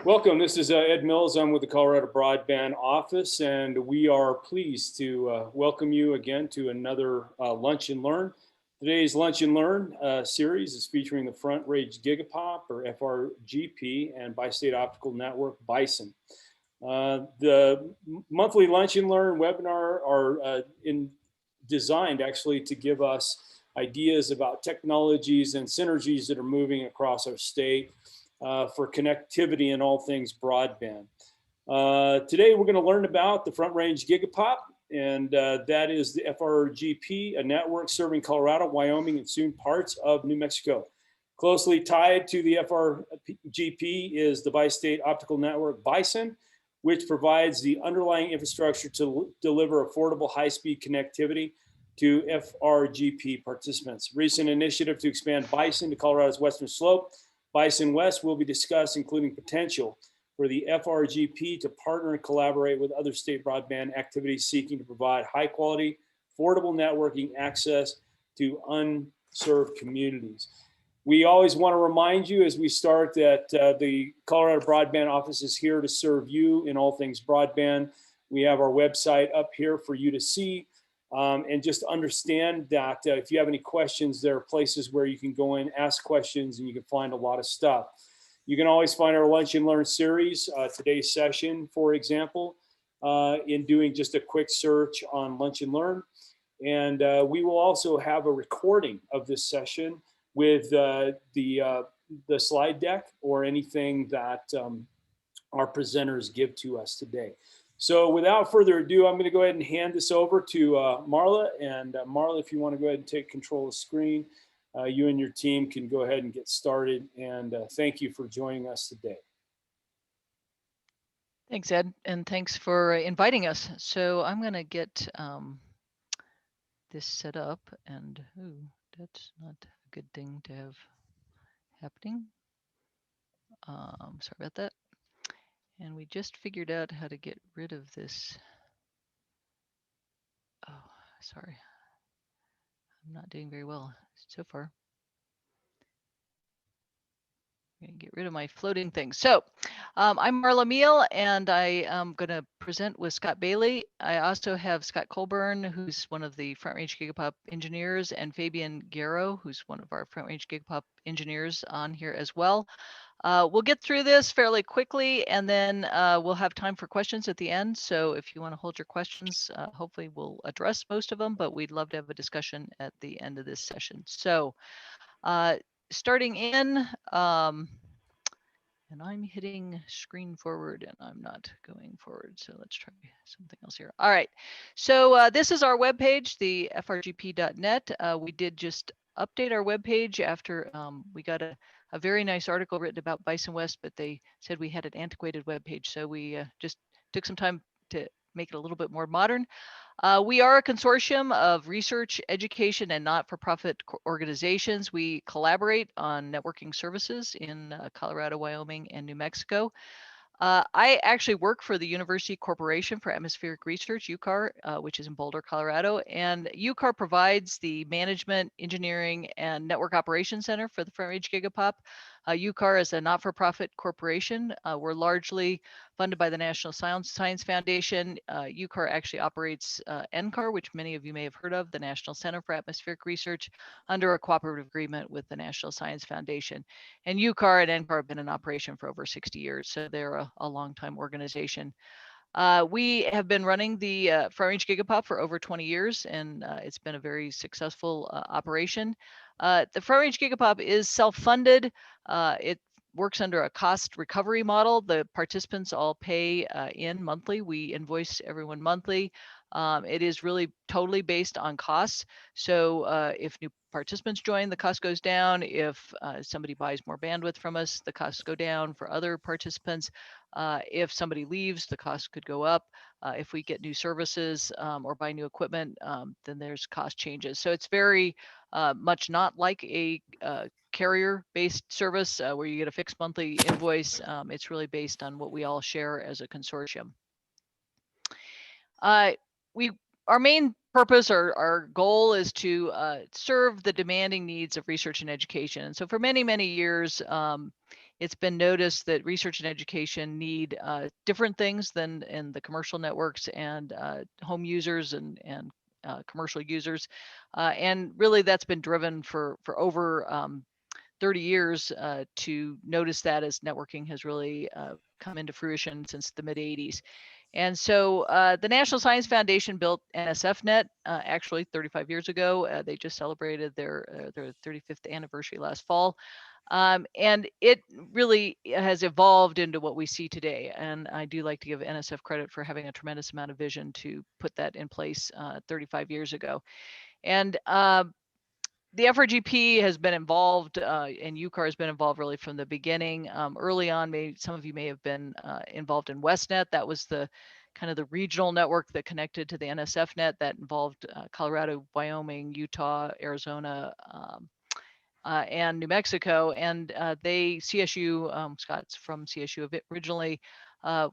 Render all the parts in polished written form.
Welcome. This is Ed Mills. I'm with the Colorado Broadband office, and we are pleased to welcome you again to another Lunch and Learn. Today's Lunch and Learn series is featuring the Front Range GigaPoP, or Frgp, and Bi-State Optical Network, BiSON. The monthly Lunch and Learn webinar are designed actually to give us ideas about technologies and synergies that are moving across our state for connectivity and all things broadband. Today we're going to learn about the Front Range GigaPoP, and that is the Frgp, a network serving Colorado, Wyoming, and soon parts of New Mexico. Closely tied to the Frgp is the Bi-State Optical Network, BiSON, which provides the underlying infrastructure to deliver affordable high-speed connectivity to Frgp participants. Recent initiative to expand BiSON to Colorado's western slope, BiSON-West, will be discussed, including potential for the Frgp to partner and collaborate with other state broadband activities seeking to provide high-quality, affordable networking access to unserved communities. We always want to remind you as we start that the Colorado Broadband office is here to serve you in all things broadband. We have our website up here for you to see. And just understand that if you have any questions, there are places where you can go in, ask questions, and you can find a lot of stuff. You can always find our Lunch and Learn series, today's session, for example, in doing just a quick search on Lunch and Learn. And we will also have a recording of this session with the slide deck or anything that our presenters give to us today. So without further ado, I'm going to go ahead and hand this over to Marla. And Marla, if you want to go ahead and take control of the screen, you and your team can go ahead and get started. And thank you for joining us today. Thanks, Ed, and thanks for inviting us. So I'm going to get this set up, and that's not a good thing to have happening. Sorry about that. And we just figured out how to get rid of this. Oh, sorry. I'm not doing very well so far. I'm going to get rid of my floating thing. So I'm Marla Meal, and I am going to present with Scott Bailey. I also have Scott Colburn, who's one of the Front Range GigaPoP engineers, and Fabian Guerrero, who's one of our Front Range GigaPoP engineers on here as well. We'll get through this fairly quickly, and then we'll have time for questions at the end. So if you want to hold your questions, hopefully we'll address most of them, but we'd love to have a discussion at the end of this session. So starting in, and I'm hitting screen forward and I'm not going forward. So let's try something else here. All right. So this is our webpage, the frgp.net. We did just update our webpage after we got a very nice article written about BiSON-West, but they said we had an antiquated webpage. So we just took some time to make it a little bit more modern. We are a consortium of research, education, and not-for-profit organizations. We collaborate on networking services in Colorado, Wyoming, and New Mexico. I actually work for the University Corporation for Atmospheric Research, UCAR, which is in Boulder, Colorado. And UCAR provides the management, engineering, and network operations center for the Front Range GigaPoP. UCAR is a not-for-profit corporation. We're largely funded by the National Science Foundation. UCAR actually operates NCAR, which many of you may have heard of, the National Center for Atmospheric Research, under a cooperative agreement with the National Science Foundation. And UCAR and NCAR have been in operation for over 60 years, so they're a long-time organization. We have been running the Front Range GigaPoP for over 20 years, and it's been a very successful operation. The Front Range GigaPoP is self-funded. It works under a cost recovery model. The participants all pay in monthly. We invoice everyone monthly. It is really totally based on costs. So if new participants join, the cost goes down. If somebody buys more bandwidth from us, the costs go down for other participants. If somebody leaves, the cost could go up. If we get new services or buy new equipment, then there's cost changes. So it's very much not like a carrier-based service where you get a fixed monthly invoice. It's really based on what we all share as a consortium. Our main purpose, our goal is to serve the demanding needs of research and education. And so for many, many years, it's been noticed that research and education need different things than in the commercial networks and home users and commercial users. And really that's been driven for over 30 years to notice that as networking has really come into fruition since the mid 80s. And so the National Science Foundation built NSFNet actually 35 years ago. They just celebrated their 35th anniversary last fall. And it really has evolved into what we see today. And I do like to give NSF credit for having a tremendous amount of vision to put that in place 35 years ago. And the FRGP has been involved, and UCAR has been involved really from the beginning. Early on, maybe some of you may have been involved in WestNet. That was the kind of the regional network that connected to the NSFNet that involved Colorado, Wyoming, Utah, Arizona, and New Mexico. And CSU, Scott's from CSU originally,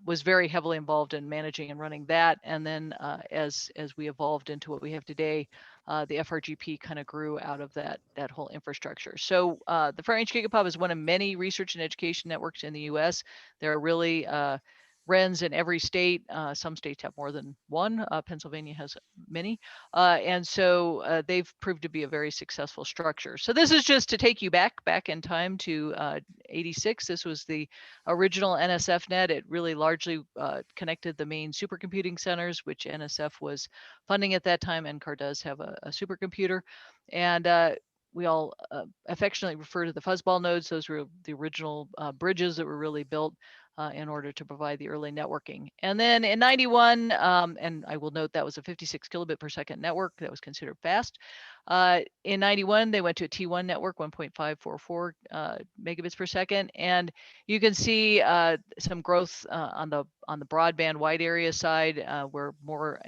was very heavily involved in managing and running that. And then as we evolved into what we have today, the FRGP kind of grew out of that whole infrastructure. So the Front Range GigaPoP is one of many research and education networks in the US. There are really RENs in every state. Some states have more than one. Pennsylvania has many. And so they've proved to be a very successful structure. So this is just to take you back in time to 86. This was the original NSFNet. It really largely connected the main supercomputing centers, which NSF was funding at that time. NCAR does have a supercomputer. And we all affectionately refer to the fuzzball nodes. Those were the original bridges that were really built in order to provide the early networking. And then in 91, and I will note that was a 56 kilobit per second network that was considered fast. In 91, they went to a T1 network, 1.544 megabits per second. And you can see some growth on the broadband wide area side, where more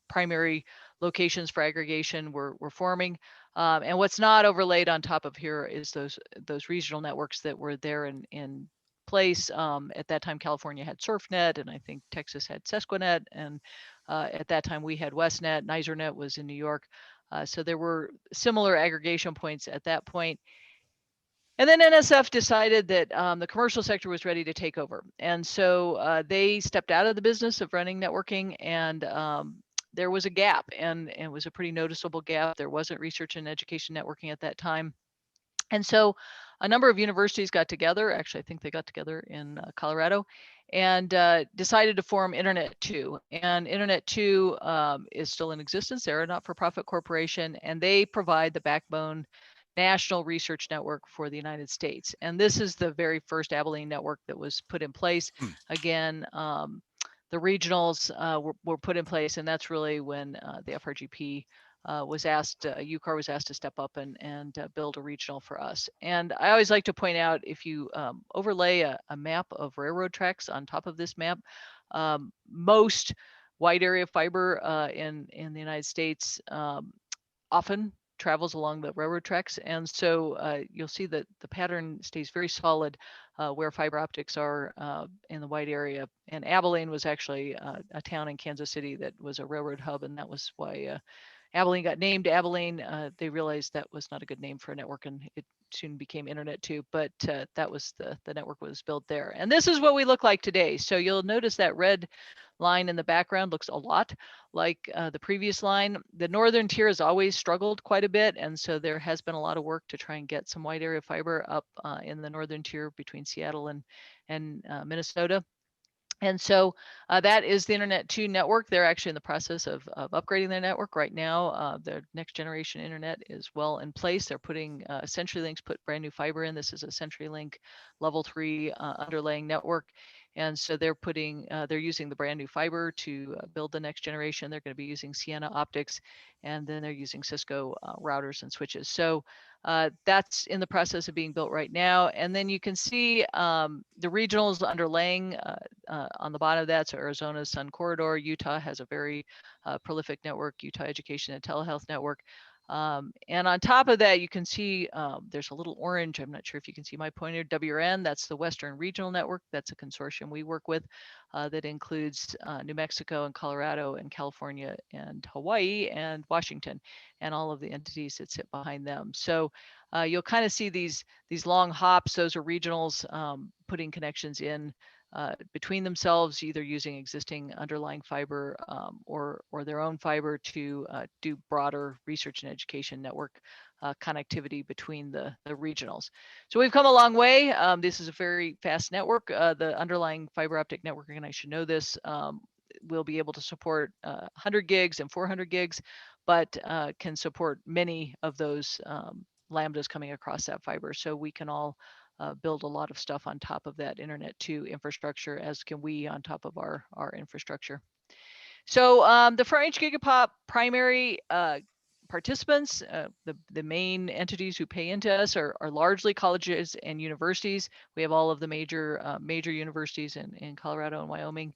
primary locations for aggregation were forming. And what's not overlaid on top of here is those regional networks that were there in place. At that time, California had SurfNet, and I think Texas had Sesquinet. And at that time, we had WestNet. NiserNet was in New York. So there were similar aggregation points at that point. And then NSF decided that the commercial sector was ready to take over. And so they stepped out of the business of running networking, and there was a gap, and it was a pretty noticeable gap. There wasn't research and education networking at that time. And so a number of universities got together. Actually, I think they got together in Colorado and decided to form Internet 2. And Internet 2 is still in existence. They're a not-for-profit corporation, and they provide the backbone national research network for the United States. And this is the very first Abilene network that was put in place. Again, the regionals were put in place, and that's really when the FRGP was asked, UCAR was asked to step up and build a regional for us. And I always like to point out, if you overlay a map of railroad tracks on top of this map, most wide area fiber in the United States often travels along the railroad tracks. And so you'll see that the pattern stays very solid where fiber optics are in the wide area. And Abilene was actually a town in Kansas City that was a railroad hub, and that was why Abilene got named Abilene. They realized that was not a good name for a network, and it soon became Internet 2, but that was the network was built there. And this is what we look like today. So you'll notice that red line in the background looks a lot like the previous line. The northern tier has always struggled quite a bit, and so there has been a lot of work to try and get some wide area fiber up in the northern tier between Seattle and Minnesota. And so that is the Internet 2 network. They're actually in the process of upgrading their network right now. Their next generation internet is well in place. They're putting CenturyLink's put brand new fiber in. This is a CenturyLink level 3 underlaying network. And so they're using the brand new fiber to build the next generation. They're going to be using Sienna optics, and then they're using Cisco routers and switches. So that's in the process of being built right now. And then you can see the regionals underlaying on the bottom of that. So Arizona's Sun Corridor, Utah has a very prolific network, Utah Education and Telehealth Network. And on top of that, you can see there's a little orange. I'm not sure if you can see my pointer, WRN. That's the Western Regional Network. That's a consortium we work with that includes New Mexico and Colorado and California and Hawaii and Washington and all of the entities that sit behind them. So you'll kind of see these long hops. Those are regionals putting connections in between themselves, either using existing underlying fiber or their own fiber to do broader research and education network connectivity between the regionals. So we've come a long way. This is a very fast network. The underlying fiber optic network, and I should know this, will be able to support 100 gigs and 400 gigs, but can support many of those lambdas coming across that fiber. So we can all build a lot of stuff on top of that Internet 2 infrastructure, as can we on top of our infrastructure. So the Front Range GigaPoP primary participants, the main entities who pay into us are largely colleges and universities. We have all of the major universities in Colorado and Wyoming.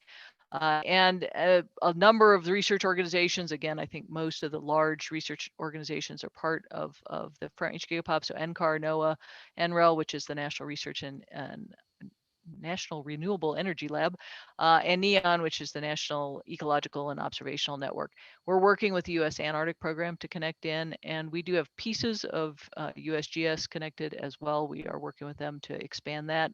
And a number of the research organizations. Again, I think most of the large research organizations are part of the Front Range GigaPoP. So NCAR, NOAA, NREL, which is the National Research and National Renewable Energy Lab, and NEON, which is the National Ecological and Observational Network. We're working with the U.S. Antarctic Program to connect in, and we do have pieces of USGS connected as well. We are working with them to expand that.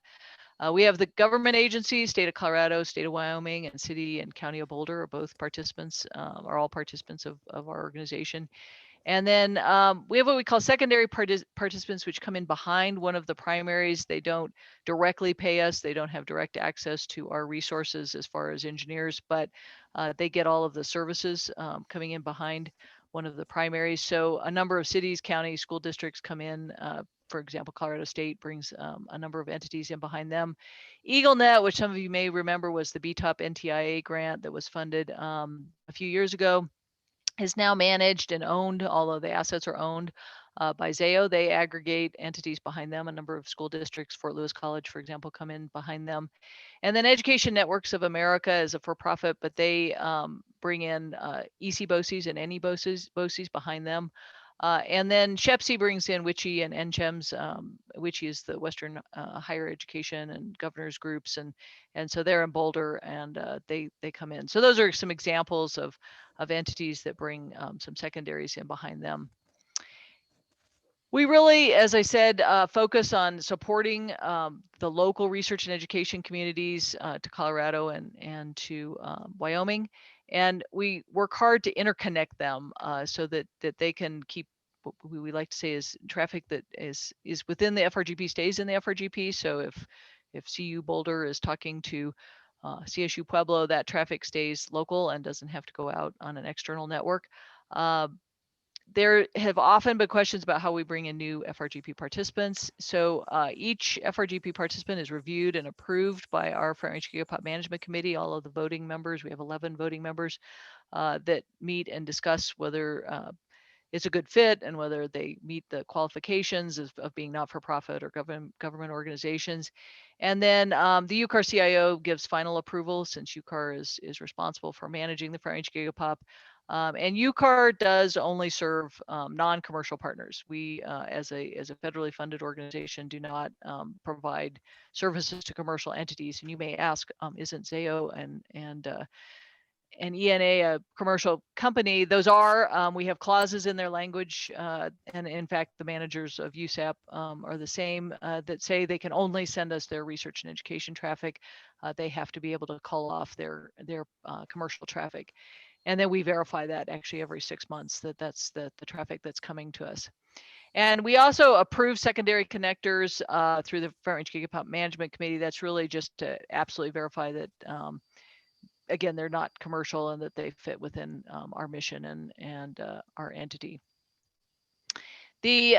We have the government agencies, state of Colorado, state of Wyoming, and city and county of Boulder are both participants, are all participants of our organization. And then we have what we call secondary participants, which come in behind one of the primaries. They don't directly pay us. They don't have direct access to our resources as far as engineers, but they get all of the services coming in behind one of the primaries. So a number of cities, counties, school districts come in. For example, Colorado State brings a number of entities in behind them. EagleNet, which some of you may remember was the BTOP NTIA grant that was funded a few years ago, is now managed and owned, although the assets are owned by Zayo. They aggregate entities behind them. A number of school districts, Fort Lewis College, for example, come in behind them. And then Education Networks of America is a for-profit, but they bring in EC BOCES and NE BOCES behind them. And then SHPC brings in WICHE and NCHEMS. WICHE is the Western Higher Education and Governors Groups, and so they're in Boulder, and they come in. So those are some examples of entities that bring some secondaries in behind them. We really, as I said, focus on supporting the local research and education communities to Colorado and to Wyoming. And we work hard to interconnect them so that they can keep what we like to say is traffic that is within the FRGP stays in the FRGP. So if CU Boulder is talking to CSU Pueblo, that traffic stays local and doesn't have to go out on an external network. There have often been questions about how we bring in new FRGP participants. So each FRGP participant is reviewed and approved by our Front Range GigaPoP Management Committee. All of the voting members, we have 11 voting members that meet and discuss whether it's a good fit and whether they meet the qualifications of being not-for-profit or government organizations. And then the UCAR CIO gives final approval, since UCAR is responsible for managing the Front Range GigaPoP. And UCAR does only serve non-commercial partners. We, as a federally funded organization, do not provide services to commercial entities. And you may ask, isn't Zayo and ENA a commercial company? Those are. We have clauses in their language, and in fact, the managers of USAP are the same, that say they can only send us their research and education traffic. They have to be able to call off their commercial traffic. And then we verify that actually every 6 months that that's the traffic that's coming to us. And we also approve secondary connectors through the Front Range GigaPoP Management Committee. That's really just to absolutely verify that, again, they're not commercial and that they fit within our mission and our entity. The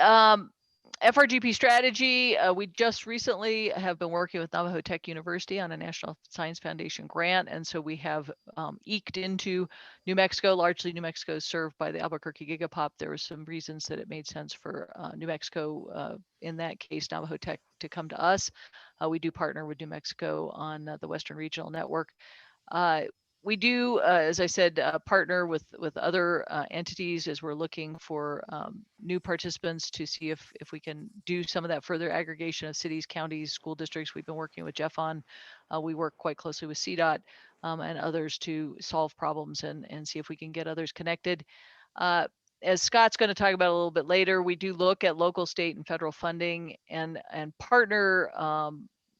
FRGP strategy, we just recently have been working with Navajo Tech University on a National Science Foundation grant. And so we have eked into New Mexico. Largely New Mexico is served by the Albuquerque GigaPoP. There were some reasons that it made sense for New Mexico, in that case, Navajo Tech, to come to us. We do partner with New Mexico on the Western Regional Network. We do, as I said, partner with other entities as we're looking for new participants to see if we can do some of that further aggregation of cities, counties, school districts. We've been working with Jeff on. We work quite closely with CDOT and others to solve problems and see if we can get others connected. as Scott's going to talk about a little bit later, we do look at local, state, and federal funding and partner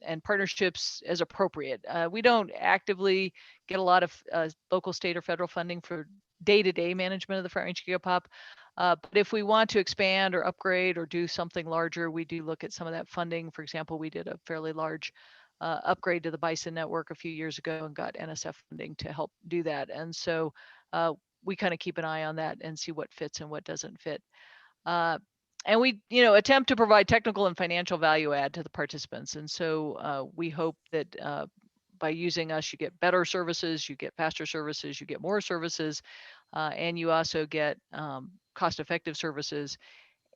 and partnerships as appropriate. We don't actively get a lot of local, state, or federal funding for day-to-day management of the Front Range GigaPoP. But if we want to expand or upgrade or do something larger, we do look at some of that funding. For example, we did a fairly large upgrade to the BiSON network a few years ago and got NSF funding to help do that. And so we kind of keep an eye on that and see what fits and what doesn't fit. And we, attempt to provide technical and financial value add to the participants. And so we hope that by using us, you get better services, you get faster services, you get more services, and you also get cost-effective services.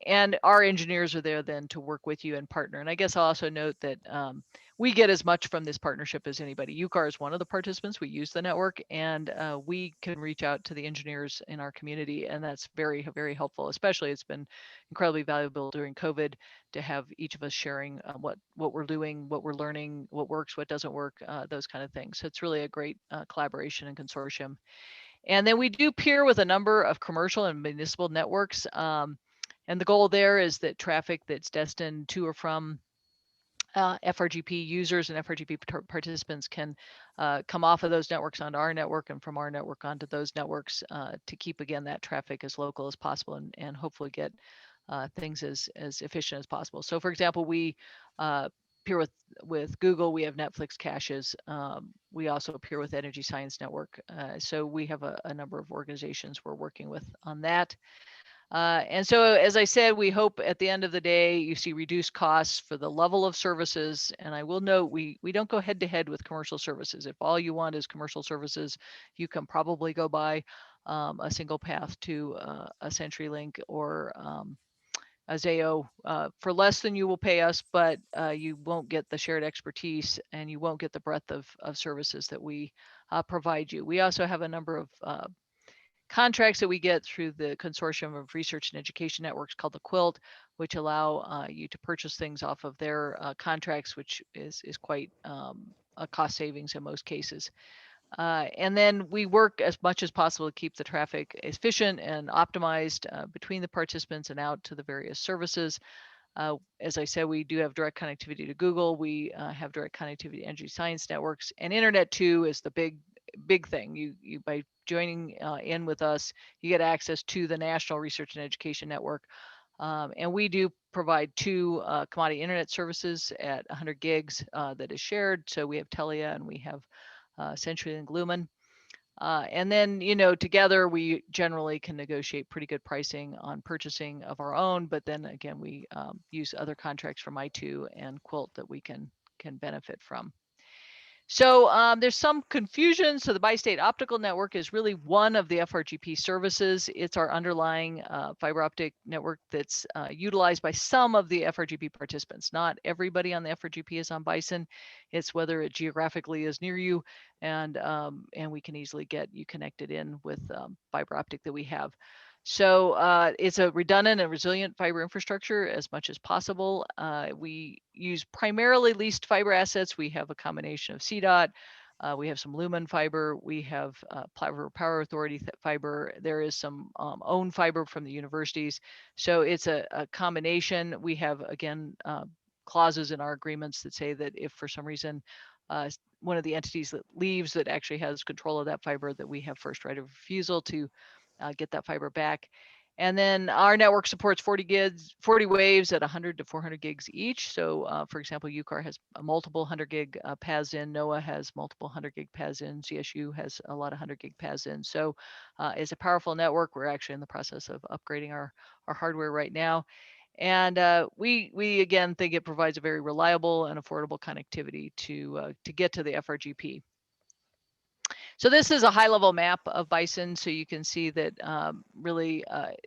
And our engineers are there then to work with you and partner. And I guess I'll also note that we get as much from this partnership as anybody. UCAR is one of the participants. We use the network, and we can reach out to the engineers in our community, and that's very, very helpful. Especially, it's been incredibly valuable during COVID to have each of us sharing what we're doing, what we're learning, what works, what doesn't work, those kind of things. So it's really a great collaboration and consortium. And then we do peer with a number of commercial and municipal networks. And the goal there is that traffic that's destined to or from FRGP users and FRGP participants can come off of those networks onto our network and from our network onto those networks to keep, again, that traffic as local as possible and hopefully get things as efficient as possible. So, for example, we peer with Google. We have Netflix caches. We also peer with Energy Science Network. So we have a number of organizations we're working with on that. And so, as I said, we hope at the end of the day, you see reduced costs for the level of services. And I will note, we don't go head to head with commercial services. If all you want is commercial services, you can probably go buy a single path to a CenturyLink or a Zayo for less than you will pay us, but you won't get the shared expertise and you won't get the breadth of services that we provide you. We also have a number of contracts that we get through the consortium of research and education networks called the Quilt, which allow you to purchase things off of their contracts, which is quite a cost savings in most cases. And then we work as much as possible to keep the traffic efficient and optimized between the participants and out to the various services. As I said, we do have direct connectivity to Google. We have direct connectivity to Energy Science Networks, and Internet 2 is the big thing. You by joining in with us, you get access to the National Research and Education Network. And we do provide 2 commodity internet services at 100 gigs that is shared. So we have Telia and we have CenturyLink Lumen. And then, together we generally can negotiate pretty good pricing on purchasing of our own. But then again, we use other contracts from I2 and Quilt that we can benefit from. So there's some confusion. So the Bi-State Optical Network is really one of the FRGP services. It's our underlying fiber optic network that's utilized by some of the FRGP participants. Not everybody on the FRGP is on BiSON. It's whether it geographically is near you, and we can easily get you connected in with fiber optic that we have. So it's a redundant and resilient fiber infrastructure as much as possible. We use primarily leased fiber assets. We have a combination of CDOT. We have some Lumen fiber. We have Power Authority fiber. There is some owned fiber from the universities. So it's a combination. We have, again, clauses in our agreements that say that if for some reason one of the entities that leaves that actually has control of that fiber, that we have first right of refusal to get that fiber back. And then our network supports 40 waves at 100 to 400 gigs each. So for example, UCAR has multiple 100 gig paths in, NOAA has multiple 100 gig paths in, CSU has a lot of 100 gig paths in. So it's a powerful network. We're actually in the process of upgrading our hardware right now. And we again think it provides a very reliable and affordable connectivity to get to the FRGP. So this is a high-level map of BiSON. So you can see that really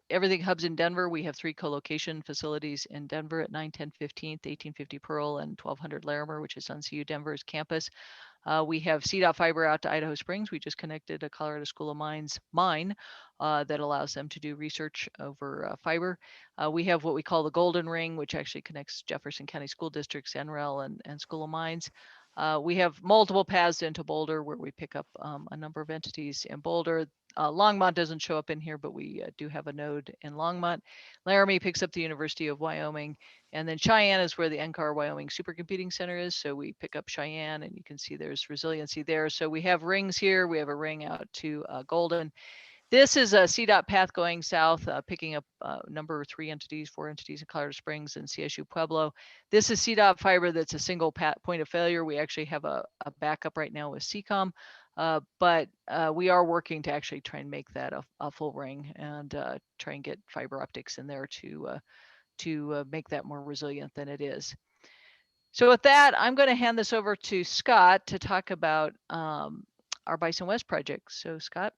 everything hubs in Denver. We have 3 co-location facilities in Denver at 910 15th, 1850 Pearl, and 1200 Larimer, which is on CU Denver's campus. We have CDOT fiber out to Idaho Springs. We just connected a Colorado School of Mines mine that allows them to do research over fiber. We have what we call the Golden Ring, which actually connects Jefferson County School Districts, NREL, and School of Mines. We have multiple paths into Boulder where we pick up a number of entities in Boulder. Longmont doesn't show up in here, but we do have a node in Longmont. Laramie picks up the University of Wyoming, and then Cheyenne is where the NCAR Wyoming Supercomputing Center is. So we pick up Cheyenne, and you can see there's resiliency there. So we have rings here. We have a ring out to Golden. This is a CDOT path going south, picking up number 4 entities in Colorado Springs and CSU Pueblo. This is CDOT fiber that's a single point of failure. We actually have a backup right now with CCOM, but we are working to actually try and make that a full ring and try and get fiber optics in there to make that more resilient than it is. So with that, I'm going to hand this over to Scott to talk about our BiSON-West project. So Scott.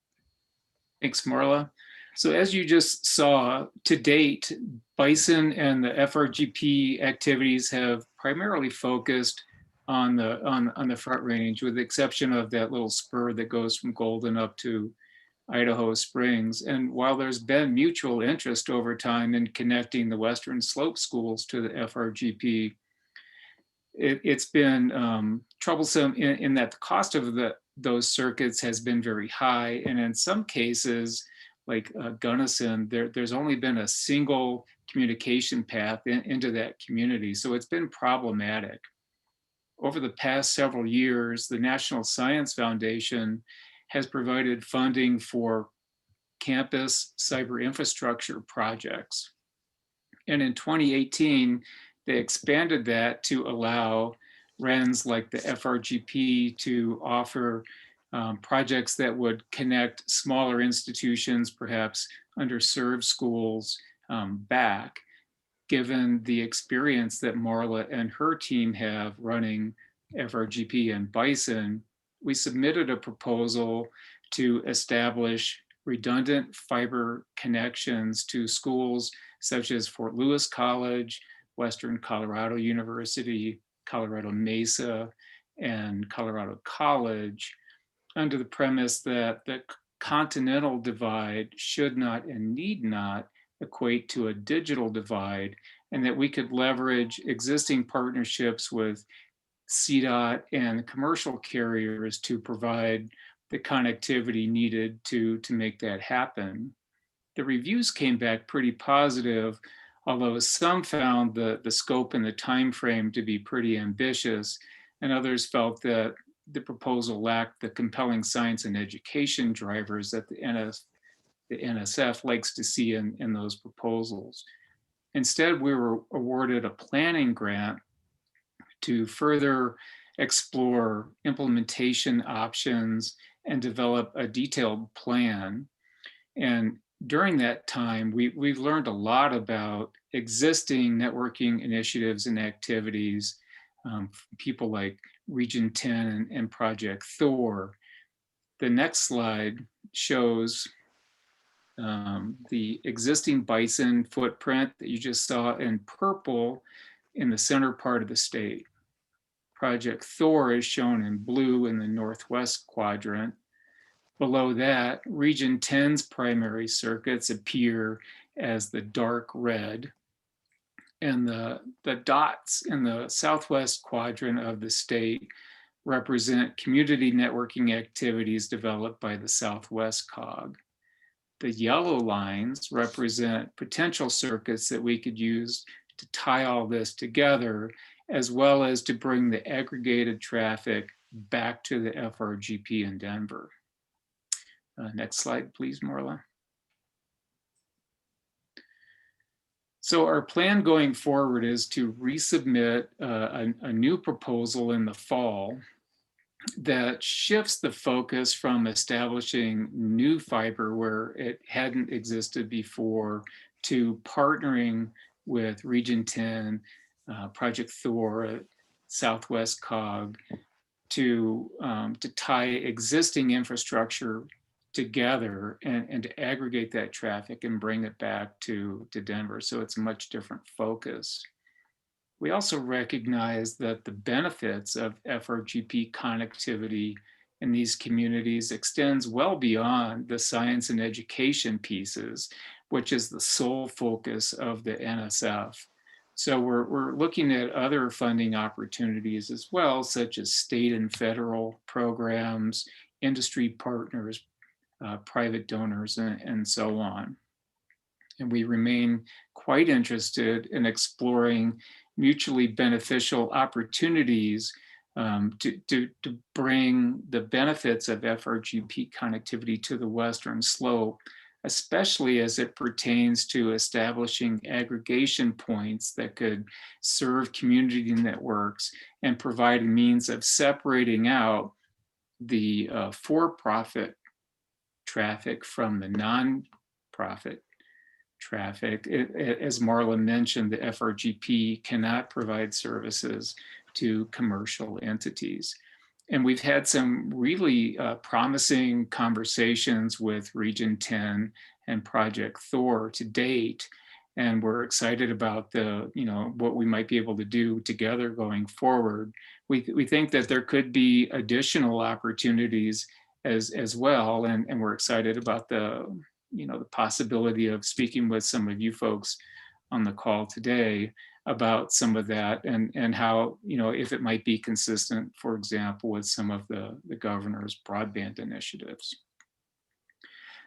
Thanks, Marla. So as you just saw, to date, BiSON and the FRGP activities have primarily focused on the Front Range, with the exception of that little spur that goes from Golden up to Idaho Springs. And while there's been mutual interest over time in connecting the Western Slope schools to the FRGP, it's been troublesome in that the cost of those circuits has been very high. And in some cases, like Gunnison, there's only been a single communication path into that community. So it's been problematic. Over the past several years, the National Science Foundation has provided funding for campus cyber infrastructure projects. And in 2018, they expanded that to allow RENs like the FRGP to offer projects that would connect smaller institutions, perhaps underserved schools, back, given the experience that Marla and her team have running FRGP and BiSON. We submitted a proposal to establish redundant fiber connections to schools such as Fort Lewis College, Western Colorado University, Colorado Mesa, and Colorado College, under the premise that the continental divide should not and need not equate to a digital divide, and that we could leverage existing partnerships with CDOT and commercial carriers to provide the connectivity needed to make that happen. The reviews came back pretty positive, although some found the scope and the time frame to be pretty ambitious, and others felt that the proposal lacked the compelling science and education drivers that the NSF likes to see in those proposals. Instead, we were awarded a planning grant to further explore implementation options and develop a detailed plan. And during that time, we've learned a lot about existing networking initiatives and activities, people like Region 10 and Project Thor. The next slide shows the existing BiSON footprint that you just saw in purple in the center part of the state. Project Thor is shown in blue in the northwest quadrant. Below that, Region 10's primary circuits appear as the dark red. And the dots in the southwest quadrant of the state represent community networking activities developed by the Southwest COG. The yellow lines represent potential circuits that we could use to tie all this together, as well as to bring the aggregated traffic back to the FRGP in Denver. Next slide, please, Marla. So our plan going forward is to resubmit a new proposal in the fall that shifts the focus from establishing new fiber where it hadn't existed before to partnering with Region 10, Project Thor, Southwest COG, to tie existing infrastructure together and to aggregate that traffic and bring it back to Denver. So it's a much different focus. We also recognize that the benefits of FRGP connectivity in these communities extends well beyond the science and education pieces, which is the sole focus of the NSF. So we're looking at other funding opportunities as well, such as state and federal programs, industry partners, private donors, and so on. And we remain quite interested in exploring mutually beneficial opportunities to bring the benefits of FRGP connectivity to the Western Slope, especially as it pertains to establishing aggregation points that could serve community networks and provide a means of separating out the for-profit traffic from the non-profit traffic. As Marla mentioned, the FRGP cannot provide services to commercial entities. And we've had some really promising conversations with Region 10 and Project Thor to date. And we're excited about what we might be able to do together going forward. We think that there could be additional opportunities as well. And we're excited about the possibility of speaking with some of you folks on the call today about some of that and how, if it might be consistent, for example, with some of the governor's broadband initiatives.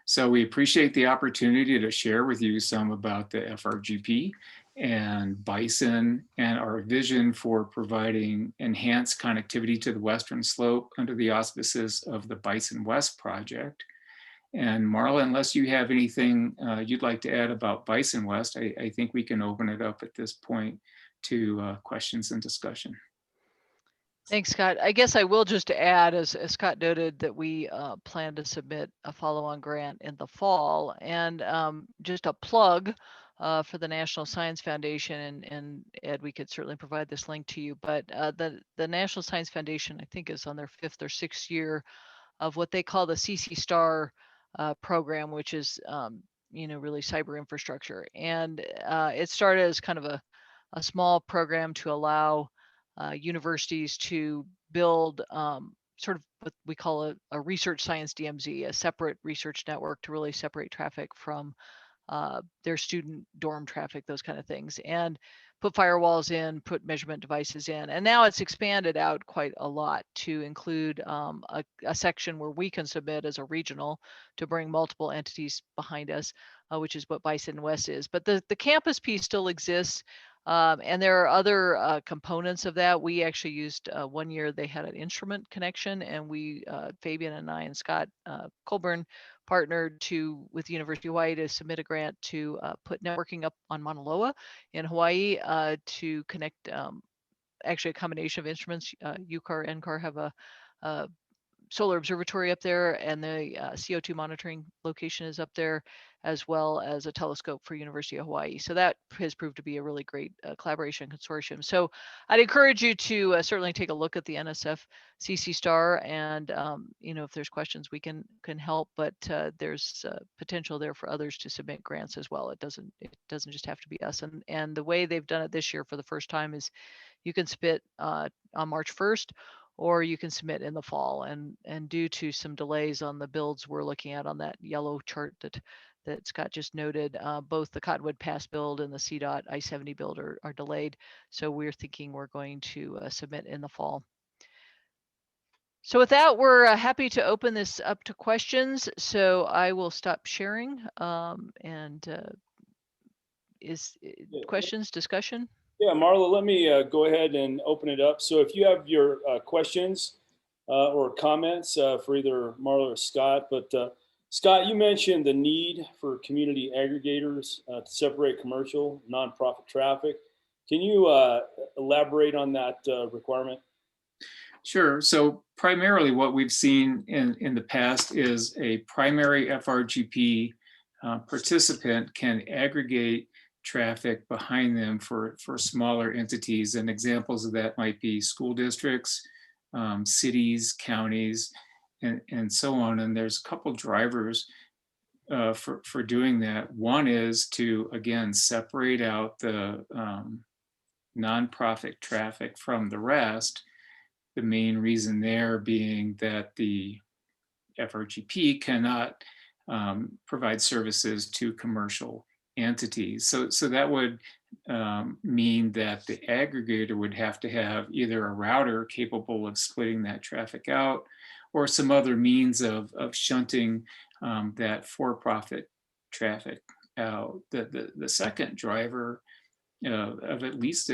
So we appreciate the opportunity to share with you some about the FRGP and BiSON and our vision for providing enhanced connectivity to the Western Slope under the auspices of the BiSON-West project. And Marla, unless you have anything you'd like to add about BiSON-West, I think we can open it up at this point to questions and discussion. Thanks, Scott. I guess I will just add, as Scott noted, that we plan to submit a follow-on grant in the fall, and just a plug for the National Science Foundation, and Ed, we could certainly provide this link to you, but the National Science Foundation, I think, is on their 5th or 6th year of what they call the CC STAR program, which is really cyber infrastructure. And it started as kind of a small program to allow universities to build sort of what we call a research science DMZ, a separate research network to really separate traffic from their student dorm traffic, those kind of things, and put firewalls in, put measurement devices in. And now it's expanded out quite a lot to include a section where we can submit as a regional to bring multiple entities behind us, which is what BiSON-West is. But the campus piece still exists. And there are other components of that. We actually used 1 year, they had an instrument connection, and we, Fabian and I and Scott Colburn, partnered with the University of Hawaii to submit a grant to put networking up on Mauna Loa in Hawaii to connect actually a combination of instruments. UCAR, NCAR have a solar observatory up there, and the CO2 monitoring location is up there, as well as a telescope for University of Hawaii. So that has proved to be a really great collaboration consortium. So I'd encourage you to certainly take a look at the NSF CC STAR, and if there's questions, we can help, but there's potential there for others to submit grants as well. It doesn't just have to be us. And the way they've done it this year for the first time is you can submit on March 1st, or you can submit in the fall. And due to some delays on the builds we're looking at on that yellow chart that Scott just noted, both the Cottonwood Pass build and the CDOT I-70 build are delayed. So we're thinking we're going to submit in the fall. So with that, we're happy to open this up to questions. So I will stop sharing questions, discussion? Yeah, Marla, let me go ahead and open it up. So if you have your questions or comments for either Marla or Scott, but Scott, you mentioned the need for community aggregators to separate commercial, nonprofit traffic. Can you elaborate on that requirement? Sure. So primarily what we've seen in the past is a primary FRGP participant can aggregate traffic behind them for smaller entities. And examples of that might be school districts, cities, counties, and so on. And there's a couple drivers for doing that. One is to, again, separate out the nonprofit traffic from the rest. The main reason there being that the FRGP cannot provide services to commercial entities. So that would mean that the aggregator would have to have either a router capable of splitting that traffic out, or some other means of shunting that for-profit traffic out. The second driver of at least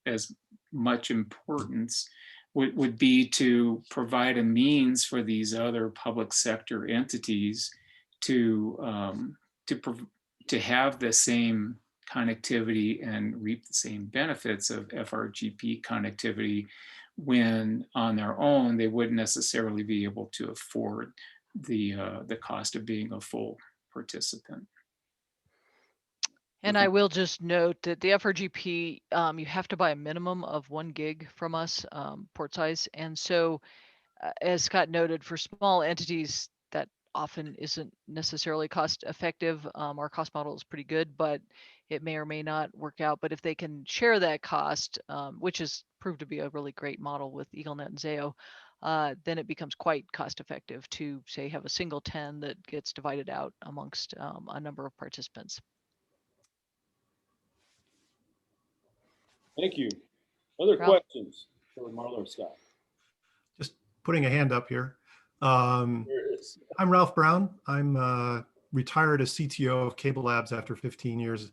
as much importance would be to provide a means for these other public sector entities to to have the same connectivity and reap the same benefits of FRGP connectivity, when on their own they wouldn't necessarily be able to afford the cost of being a full participant. And I will just note that the FRGP, you have to buy a minimum of 1 gig from us, port size. And so, as Scott noted, for small entities, that often isn't necessarily cost effective. Our cost model is pretty good, but it may or may not work out. But if they can share that cost, which has proved to be a really great model with EagleNet and Zayo, then it becomes quite cost effective to, say, have a single 10 that gets divided out amongst a number of participants. Thank you. Other Ralph? questions for Marla or Scott? Just putting a hand up here. There it is. I'm Ralph Brown. I'm retired as CTO of Cable Labs after 15 years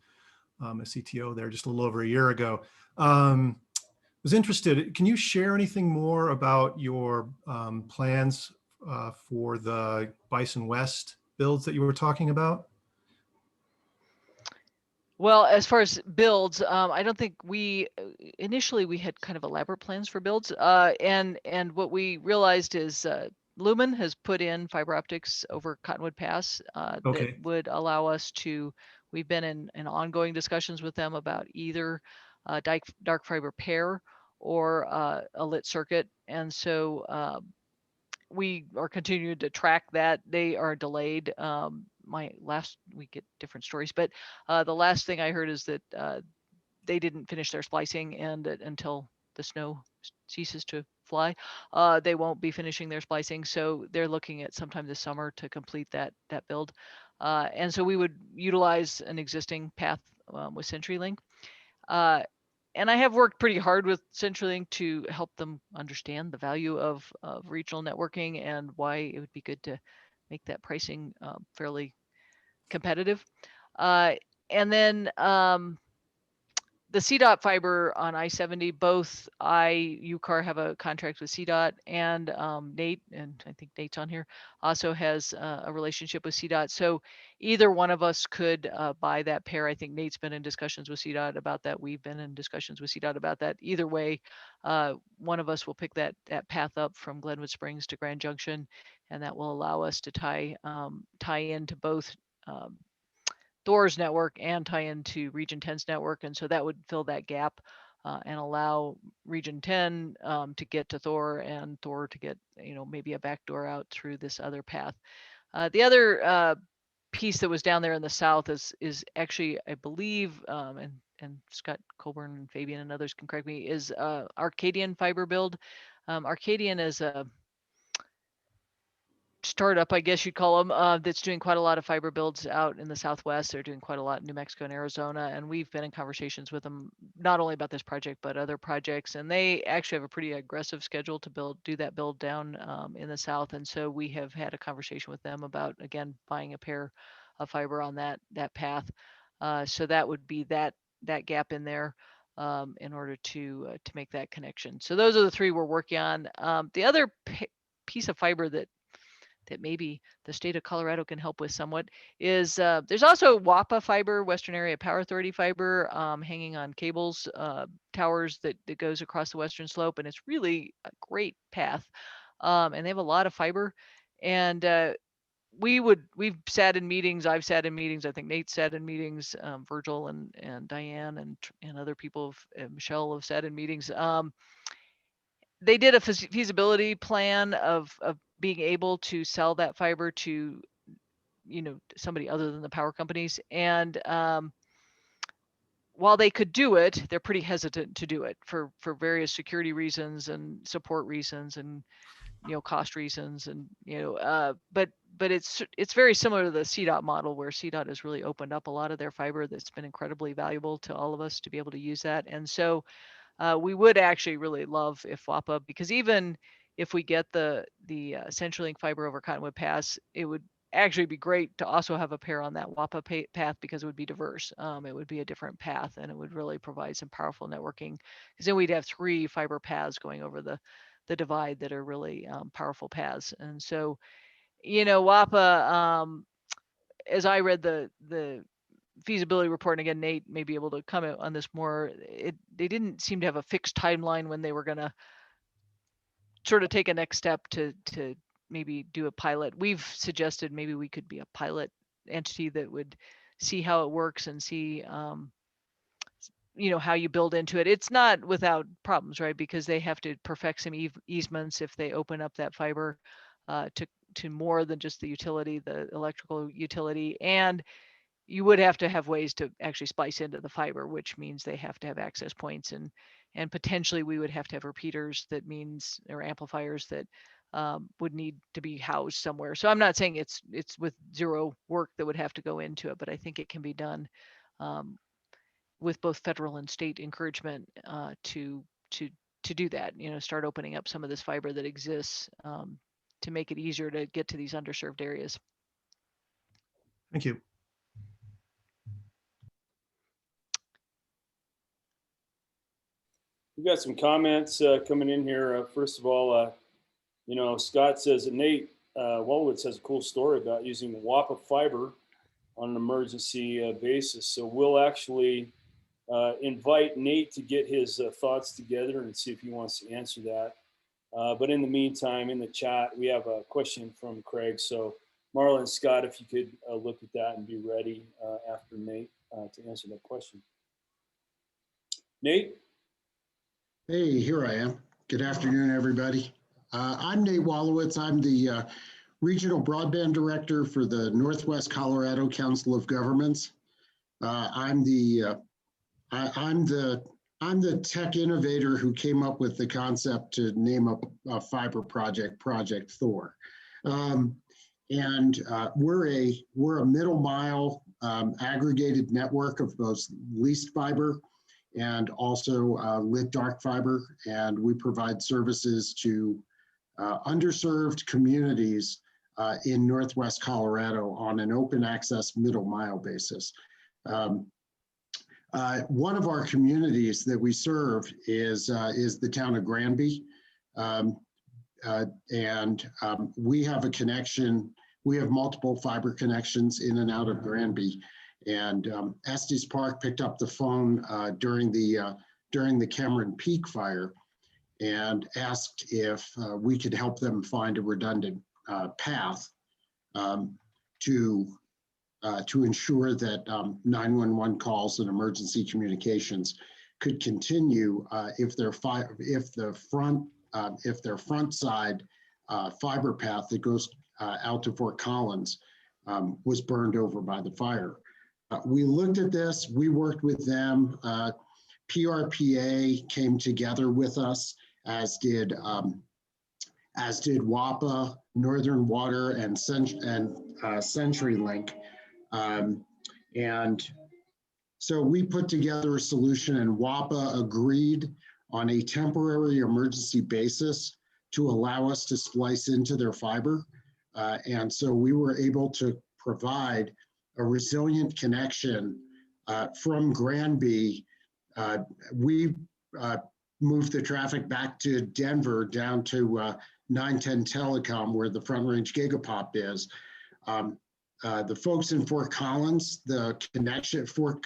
as CTO there just a little over a year ago. Was interested, can you share anything more about your plans for the BiSON-West builds that you were talking about? Well, as far as builds, I don't think initially we had kind of elaborate plans for builds, and what we realized is Lumen has put in fiber optics over Cottonwood Pass Okay. that would allow us to. We've been in ongoing discussions with them about either dark fiber pair or a lit circuit, and so we are continuing to track that. They are delayed. We get different stories, but the last thing I heard is that they didn't finish their splicing, and that until the snow ceases to fly, they won't be finishing their splicing. So they're looking at sometime this summer to complete that build. And so we would utilize an existing path with CenturyLink. And I have worked pretty hard with CenturyLink to help them understand the value of regional networking and why it would be good to make that pricing fairly competitive. And then the CDOT fiber on I-70, both UCAR have a contract with CDOT, and Nate, and I think Nate's on here, also has a relationship with CDOT. So either one of us could buy that pair. I think Nate's been in discussions with CDOT about that. We've been in discussions with CDOT about that. Either way, one of us will pick that path up from Glenwood Springs to Grand Junction, and that will allow us to tie into both Thor's network and tie into Region 10's network. And so that would fill that gap and allow Region 10 to get to Thor, and Thor to get, maybe a backdoor out through this other path. The other piece that was down there in the south is actually, I believe, and Scott Colburn and Fabian and others can correct me, is Arcadian fiber build. Arcadian is a startup, I guess you'd call them, that's doing quite a lot of fiber builds out in the Southwest. They're doing quite a lot in New Mexico and Arizona, and we've been in conversations with them not only about this project but other projects. And they actually have a pretty aggressive schedule to do that build down in the South. And so we have had a conversation with them about, again, buying a pair of fiber on that path. So that would be that gap in there in order to make that connection. So those are the three we're working on. The other piece of fiber that maybe the state of Colorado can help with somewhat is there's also WAPA fiber, Western Area Power Authority fiber, hanging on cables, towers that goes across the western slope, and it's really a great path. And they have a lot of fiber, and we've sat in meetings. I've sat in meetings. I think Nate sat in meetings. Virgil and Diane and other people, Michelle, have sat in meetings. They did a feasibility plan of being able to sell that fiber to, somebody other than the power companies. And while they could do it, they're pretty hesitant to do it for various security reasons and support reasons and cost reasons and, but it's very similar to the CDOT model, where CDOT has really opened up a lot of their fiber that's been incredibly valuable to all of us to be able to use that. And so we would actually really love if WAPA, because even if we get the CenturyLink fiber over Cottonwood Pass, it would actually be great to also have a pair on that WAPA path, because it would be diverse. It would be a different path, and it would really provide some powerful networking, because then we'd have 3 fiber paths going over the divide that are really powerful paths. And so, WAPA, as I read the feasibility report, and again, Nate may be able to comment on this more, they didn't seem to have a fixed timeline when they were going to sort of take a next step to maybe do a pilot. We've suggested maybe we could be a pilot entity that would see how it works and see how you build into it. It's not without problems, right? Because they have to perfect some easements if they open up that fiber to more than just the utility, the electrical utility. And you would have to have ways to actually splice into the fiber, which means they have to have access points, and potentially we would have to have repeaters, that means, or amplifiers that would need to be housed somewhere. So I'm not saying it's with zero work that would have to go into it, but I think it can be done with both federal and state encouragement to do that. Start opening up some of this fiber that exists to make it easier to get to these underserved areas. Thank you. We've got some comments coming in here. First of all, Scott says that Nate Wallowitz has a cool story about using WAPA fiber on an emergency basis. So we'll actually invite Nate to get his thoughts together and see if he wants to answer that. But in the meantime, in the chat, we have a question from Craig. So Marla and Scott, if you could look at that and be ready after Nate to answer that question. Nate? Hey, here I am. Good afternoon, everybody. I'm Nate Wallowitz. I'm the Regional Broadband Director for the Northwest Colorado Council of Governments. I'm the tech innovator who came up with the concept to name a fiber project, Project Thor. We're a middle mile aggregated network of both leased fiber and also lit dark fiber, and we provide services to underserved communities in Northwest Colorado on an open access middle mile basis. One of our communities that we serve is the town of Granby, we have a connection. We have multiple fiber connections in and out of Granby. And Estes Park picked up the phone during the Cameron Peak fire and asked if we could help them find a redundant path to ensure that 911 calls and emergency communications could continue if their front side fiber path that goes out to Fort Collins was burned over by the fire. We looked at this, we worked with them. PRPA came together with us, as did WAPA, Northern Water, and CenturyLink. And so we put together a solution, and WAPA agreed on a temporary emergency basis to allow us to splice into their fiber. And so we were able to provide a resilient connection from Granby. We moved the traffic back to Denver, down to 910 Telecom, where the Front Range GigaPoP is. The folks in Fort Collins, the connection, Fort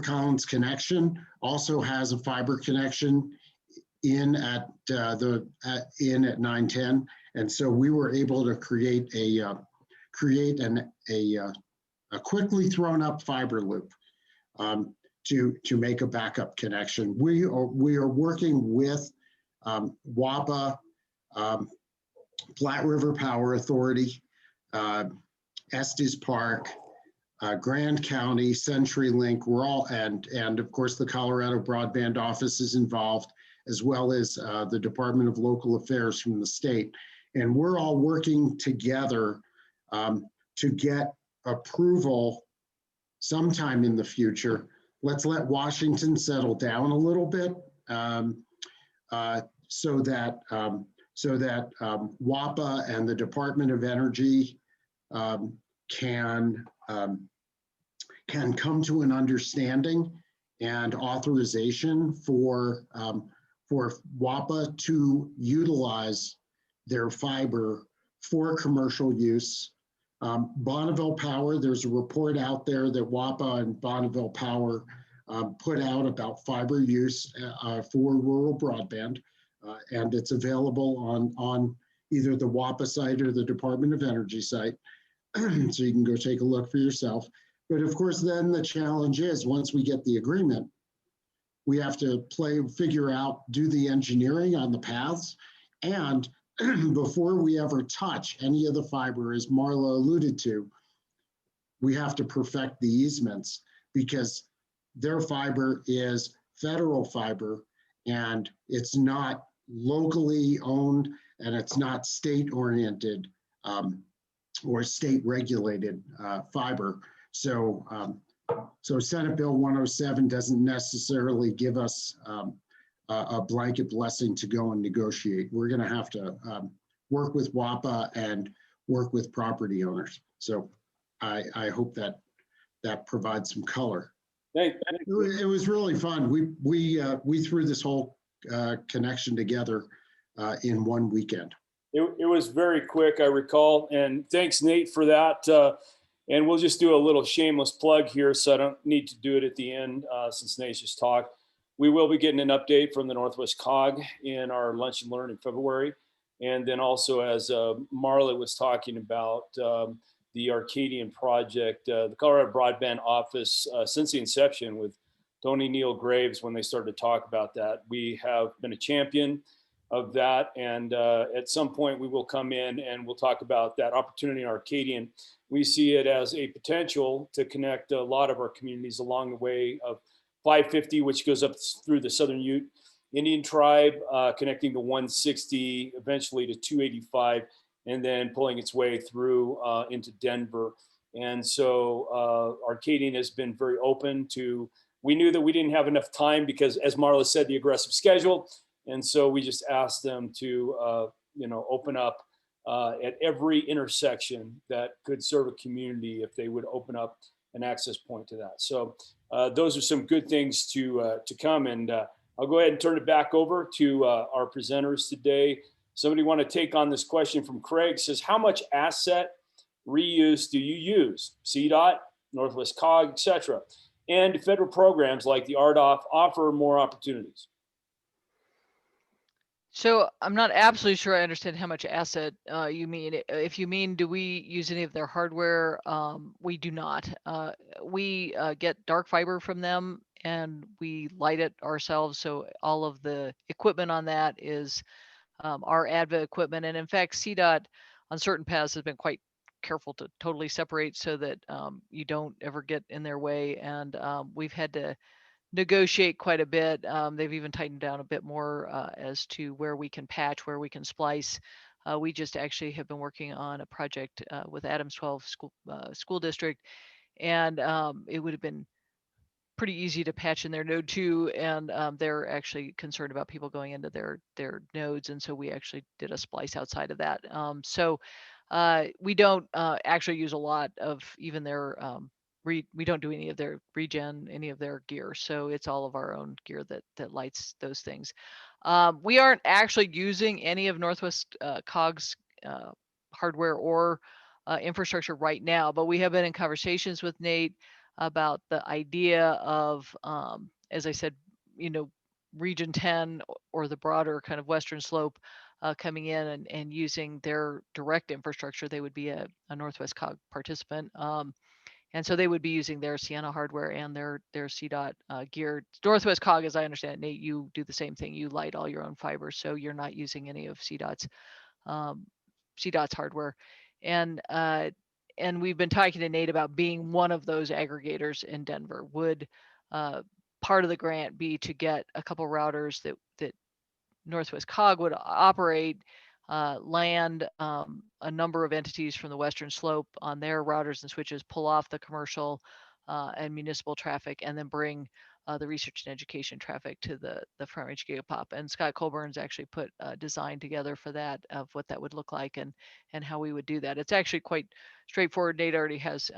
Collins connection also has a fiber connection in at 910, and so we were able to create a quickly thrown up fiber loop to make a backup connection. We are working with WAPA, Platte River Power Authority, Estes Park, Grand County, CenturyLink. We're all, and of course the Colorado Broadband Office is involved, as well as the Department of Local Affairs from the state. And we're all working together to get approval sometime in the future. Let's let Washington settle down a little bit so that WAPA and the Department of Energy can come to an understanding and authorization for WAPA to utilize their fiber for commercial use. Bonneville Power, there's a report out there that WAPA and Bonneville Power put out about fiber use for rural broadband, and it's available on either the WAPA site or the Department of Energy site, so you can go take a look for yourself. But of course, then the challenge is once we get the agreement, we have to figure out, do the engineering on the paths, and before we ever touch any of the fiber, as Marla alluded to, we have to perfect the easements because their fiber is federal fiber and it's not locally owned and it's not state-oriented or state-regulated fiber. So Senate Bill 107 doesn't necessarily give us a blanket blessing to go and negotiate. We're going to have to work with WAPA and work with property owners. So I hope that provides some color. It was really fun. We threw this whole connection together in one weekend. It was very quick, I recall, and thanks, Nate, for that. And we'll just do a little shameless plug here, so I don't need to do it at the end since Nate's just talked. We will be getting an update from the Northwest COG in our Lunch and Learn in February. And then also, as Marla was talking about, the Arcadian project, the Colorado Broadband Office, since the inception with Tony Neal Graves, when they started to talk about that, we have been a champion of that. And at some point we will come in and we'll talk about that opportunity in Arcadian. We see it as a potential to connect a lot of our communities along the way of 550, which goes up through the Southern Ute Indian tribe, connecting to 160, eventually to 285, and then pulling its way through into Denver. And so Arcadian has been very open to, we knew that we didn't have enough time because, as Marla said, the aggressive schedule. And so we just asked them to, open up at every intersection that could serve a community if they would open up an access point to that. So those are some good things to come. And I'll go ahead and turn it back over to our presenters today. Somebody want to take on this question from Craig? Says, how much asset reuse do you use? CDOT, Northwest COG, etc. And do federal programs like the RDOF offer more opportunities? So I'm not absolutely sure I understand how much asset you mean. If you mean, do we use any of their hardware? We do not. We get dark fiber from them and we light it ourselves. So all of the equipment on that is our ADVA equipment. And in fact, CDOT on certain paths has been quite careful to totally separate so that you don't ever get in their way. And we've had to negotiate quite a bit. They've even tightened down a bit more as to where we can patch, where we can splice. We just actually have been working on a project with Adams 12 school district, and it would have been pretty easy to patch in their node 2, and they're actually concerned about people going into their nodes, and so we actually did a splice outside of that. So we don't actually use a lot of even their we don't do any of their regen, any of their gear. So it's all of our own gear that lights those things. We aren't actually using any of Northwest COG's hardware or infrastructure right now, but we have been in conversations with Nate about the idea of, as I said, Region 10 or the broader kind of Western slope coming in and using their direct infrastructure. They would be a Northwest COG participant. And so they would be using their Sienna hardware and their CDOT gear. Northwest COG, as I understand it, Nate, you do the same thing. You light all your own fiber, so you're not using any of CDOT's hardware. And we've been talking to Nate about being one of those aggregators in Denver. Would part of the grant be to get a couple routers that Northwest COG would operate, land a number of entities from the Western Slope on their routers and switches, pull off the commercial and municipal traffic, and then bring the research and education traffic to the Front Range GigaPoP. And Scott Colburn's actually put a design together for that, of what that would look like and how we would do that. It's actually quite straightforward. Nate already has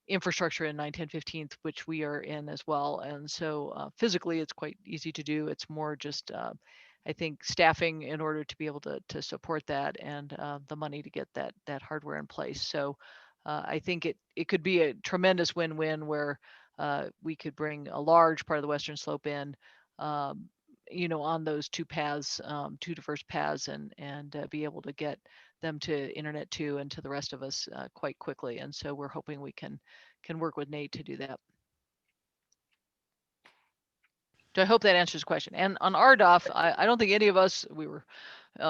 infrastructure in 9, 10, 15th, which we are in as well. And so physically, it's quite easy to do. It's more just, I think, staffing in order to be able to support that, and the money to get that hardware in place. So I think it could be a tremendous win-win where we could bring a large part of the Western Slope in, on those two paths, two diverse paths, and be able to get them to Internet 2 and to the rest of us quite quickly. And so we're hoping we can work with Nate to do that. So I hope that answers the question. And on RDOF, I don't think any of us, we were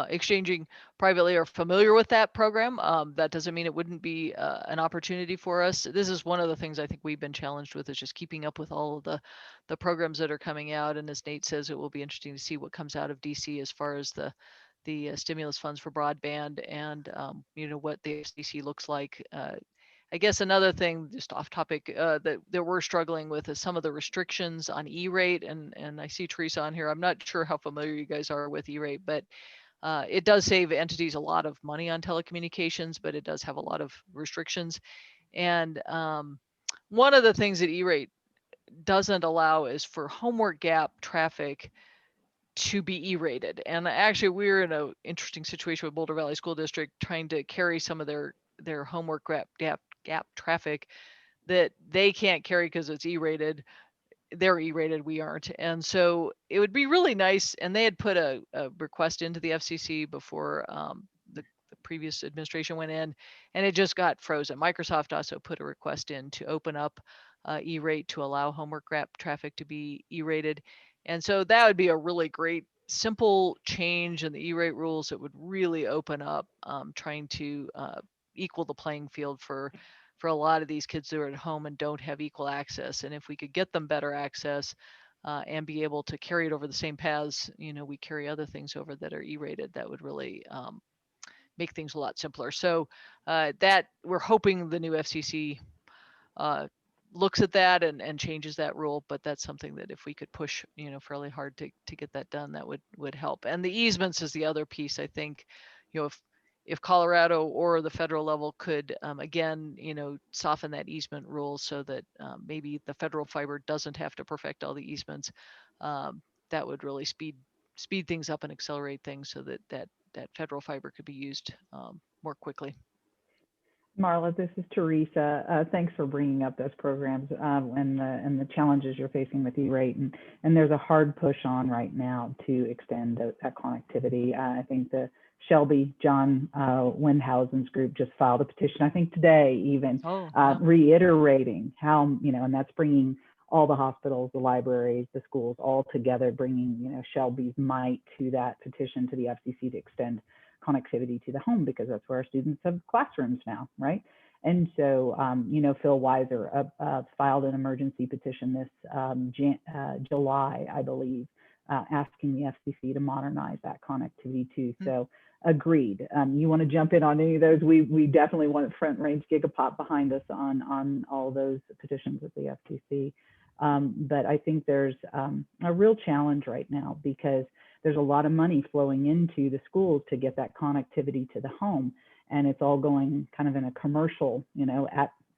exchanging privately, are familiar with that program. That doesn't mean it wouldn't be an opportunity for us. This is one of the things I think we've been challenged with, is just keeping up with all of the programs that are coming out. And as Nate says, it will be interesting to see what comes out of DC as far as the stimulus funds for broadband, and what the FCC looks like. I guess another thing, just off topic, that we're struggling with is some of the restrictions on E-rate, and I see Teresa on here. I'm not sure how familiar you guys are with E-rate, but it does save entities a lot of money on telecommunications, but it does have a lot of restrictions. And one of the things that E-rate doesn't allow is for homework gap traffic to be E-rated. And actually, we're in an interesting situation with Boulder Valley School District, trying to carry some of their homework gap traffic that they can't carry because it's E-rated. They're E-rated, we aren't. And so it would be really nice, and they had put a request into the FCC before the previous administration went in, and it just got frozen. Microsoft also put a request in to open up E-rate to allow homework gap traffic to be E-rated. And so that would be a really great, simple change in the E-rate rules that would really open up trying to equal the playing field for a lot of these kids that are at home and don't have equal access. And if we could get them better access and be able to carry it over the same paths, we carry other things over that are E-rated, that would really make things a lot simpler. So that we're hoping the new FCC looks at that and changes that rule, but that's something that if we could push, fairly hard to get that done, that would help. And the easements is the other piece. I think, if Colorado or the federal level could, again, soften that easement rule so that maybe the federal fiber doesn't have to perfect all the easements, that would really speed things up and accelerate things so that federal fiber could be used more quickly. Marla, this is Teresa. Thanks for bringing up those programs and the challenges you're facing with E-rate. And there's a hard push on right now to extend that connectivity. I think the Shelby, John Windhausen's group just filed a petition, I think today even, reiterating how, and that's bringing all the hospitals, the libraries, the schools all together, bringing, Shelby's might to that petition to the FCC to extend connectivity to the home, because that's where our students have classrooms now, right? And so, Phil Weiser filed an emergency petition this July, I believe, asking the FCC to modernize that connectivity too. So agreed. You want to jump in on any of those? We definitely want Front Range GigaPoP behind us on all those petitions with the FCC. But I think there's a real challenge right now, because there's a lot of money flowing into the schools to get that connectivity to the home, and it's all going kind of in a commercial,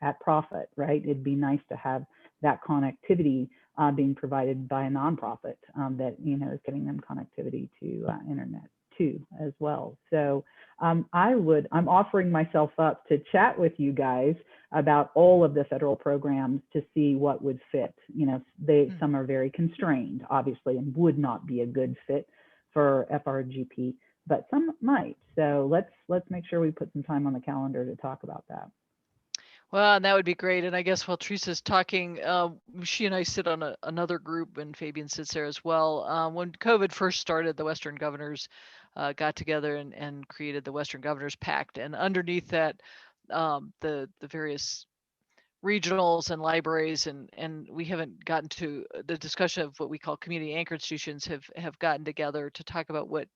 at profit, right? It'd be nice to have that connectivity being provided by a nonprofit that, is getting them connectivity to Internet too as well. So I'm offering myself up to chat with you guys about all of the federal programs to see what would fit. Some are very constrained, obviously, and would not be a good fit for FRGP, but some might. So let's make sure we put some time on the calendar to talk about that. Well, and that would be great. And I guess while Teresa's talking, she and I sit on another group, and Fabian sits there as well. When COVID first started, the Western governors got together and created the Western Governors Pact. And underneath that, the various regionals and libraries, and we haven't gotten to the discussion of what we call community anchor institutions have gotten together to talk about what,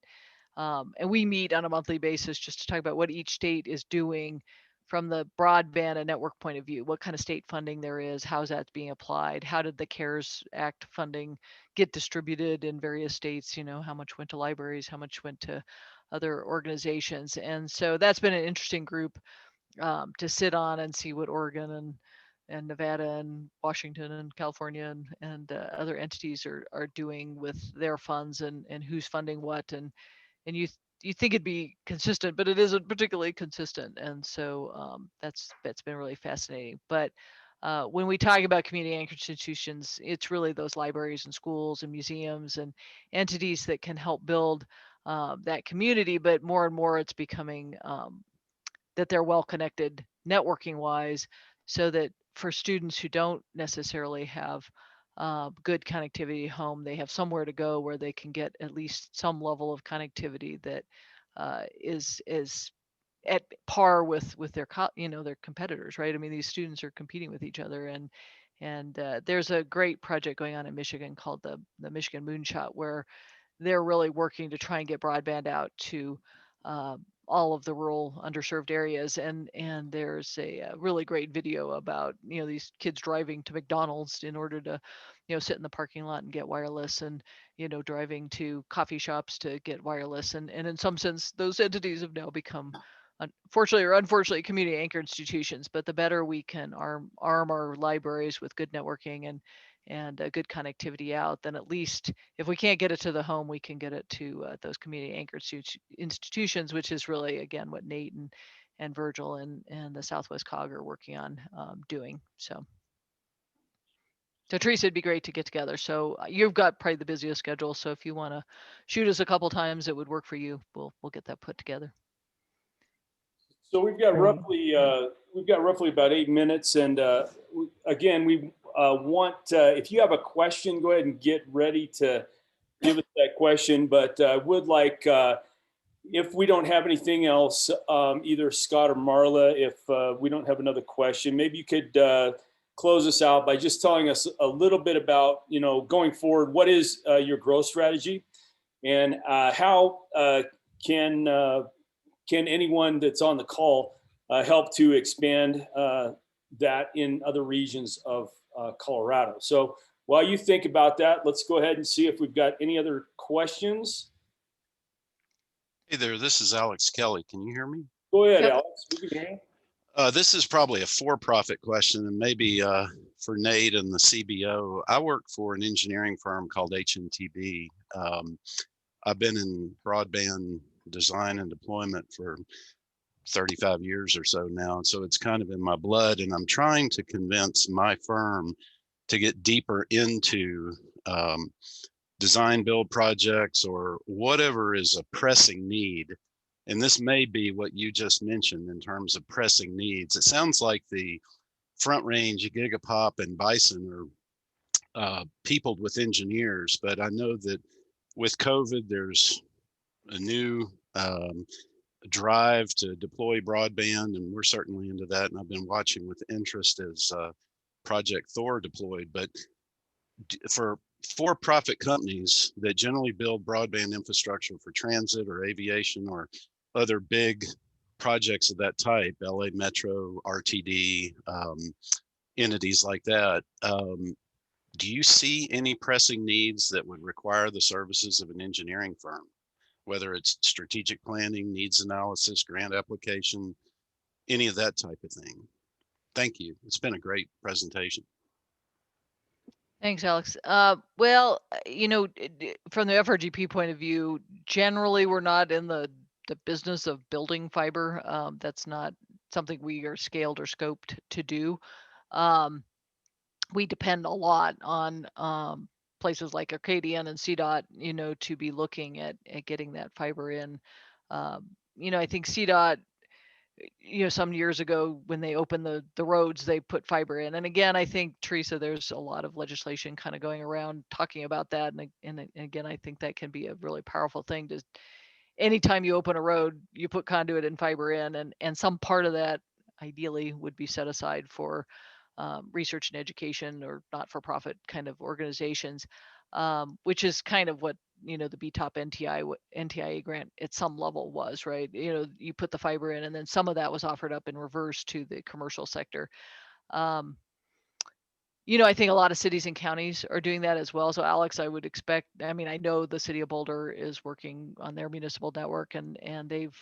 and we meet on a monthly basis just to talk about what each state is doing from the broadband and network point of view, what kind of state funding there is, how's that being applied, how did the CARES Act funding get distributed in various states, you know, how much went to libraries, how much went to other organizations. And so that's been an interesting group to sit on and see what Oregon and Nevada and Washington and California and other entities are doing with their funds and who's funding what. And you think it'd be consistent, but it isn't particularly consistent. And so that's been really fascinating. But when we talk about community anchored institutions, it's really those libraries and schools and museums and entities that can help build that community. But more and more, it's becoming that they're well connected networking wise, so that for students who don't necessarily have good connectivity home, they have somewhere to go where they can get at least some level of connectivity that is at par with their their competitors, right? I mean, these students are competing with each other, and there's a great project going on in Michigan called the Michigan Moonshot, where they're really working to try and get broadband out to all of the rural underserved areas. And there's a really great video about, you know, these kids driving to McDonald's in order to, you know, sit in the parking lot and get wireless, and, you know, driving to coffee shops to get wireless. And in some sense, those entities have now become, fortunately or unfortunately, community anchor institutions. But the better we can arm our libraries with good networking and a good connectivity out, then at least if we can't get it to the home, we can get it to those community anchored institutions, which is really, again, what Nate and Virgil and the Southwest COG are working on doing. So Teresa, it'd be great to get together. So you've got probably the busiest schedule. So if you want to shoot us a couple times that would work for you, we'll get that put together. So we've got roughly about 8 minutes, and again, we want if you have a question, go ahead and get ready to give us that question. But I would like, if we don't have anything else, either Scott or Marla, if we don't have another question, maybe you could close us out by just telling us a little bit about, you know, going forward, what is your growth strategy, and how can anyone that's on the call help to expand that in other regions of Colorado? So while you think about that, let's go ahead and see if we've got any other questions. Hey there, this is Alex Kelly. Can you hear me? Go ahead, Yep. Alex. We can hear you. This is probably a for-profit question, and maybe for Nate and the CBO. I work for an engineering firm called HNTB. I've been in broadband design and deployment for 35 years or so now. So it's kind of in my blood, and I'm trying to convince my firm to get deeper into design build projects or whatever is a pressing need. And this may be what you just mentioned in terms of pressing needs. It sounds like the Front Range GigaPoP and BiSON are peopled with engineers, but I know that with COVID, there's a new drive to deploy broadband, and we're certainly into that. And I've been watching with interest as Project Thor deployed. But for for-profit companies that generally build broadband infrastructure for transit or aviation or other big projects of that type, LA Metro, RTD, entities like that, do you see any pressing needs that would require the services of an engineering firm? Whether it's strategic planning, needs analysis, grant application, any of that type of thing. Thank you. It's been a great presentation. Thanks, Alex. Well, you know, from the FRGP point of view, generally we're not in the business of building fiber. That's not something we are scaled or scoped to do. We depend a lot on places like Arcadian and CDOT, you know, to be looking at getting that fiber in. You know, I think CDOT, you know, some years ago when they opened the roads, they put fiber in. And again, I think, Teresa, there's a lot of legislation kind of going around talking about that. And again, I think that can be a really powerful thing. To anytime you open a road, you put conduit and fiber in, and some part of that ideally would be set aside for research and education or not-for-profit kind of organizations, which is kind of what, you know, the BTOP NTIA grant at some level was, right? You know, you put the fiber in and then some of that was offered up in reverse to the commercial sector. You know, I think a lot of cities and counties are doing that as well. So Alex, I would expect, I mean, I know the city of Boulder is working on their municipal network, and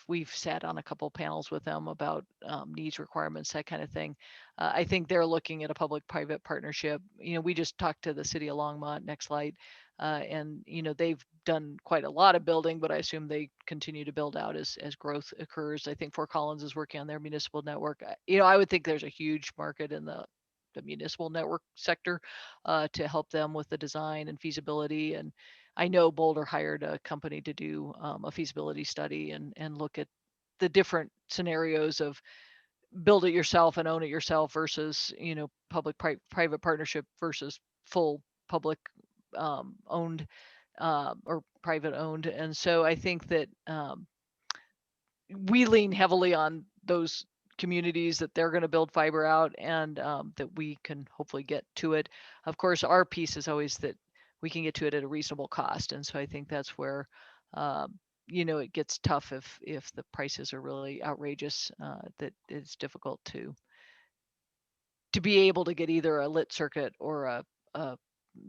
we've sat on a couple panels with them about needs, requirements, that kind of thing. I think they're looking at a public-private partnership. You know, we just talked to the city of Longmont, next slide, and, you know, they've done quite a lot of building, but I assume they continue to build out as growth occurs. I think Fort Collins is working on their municipal network. You know, I would think there's a huge market in the municipal network sector to help them with the design and feasibility. And I know Boulder hired a company to do a feasibility study and look at the different scenarios of build it yourself and own it yourself versus, you know, public-private partnership versus full public owned or private owned. And so I think that we lean heavily on those communities that they're going to build fiber out, and that we can hopefully get to it. Of course, our piece is always that we can get to it at a reasonable cost. And so I think that's where, you know, it gets tough if the prices are really outrageous, that it's difficult to be able to get either a lit circuit or a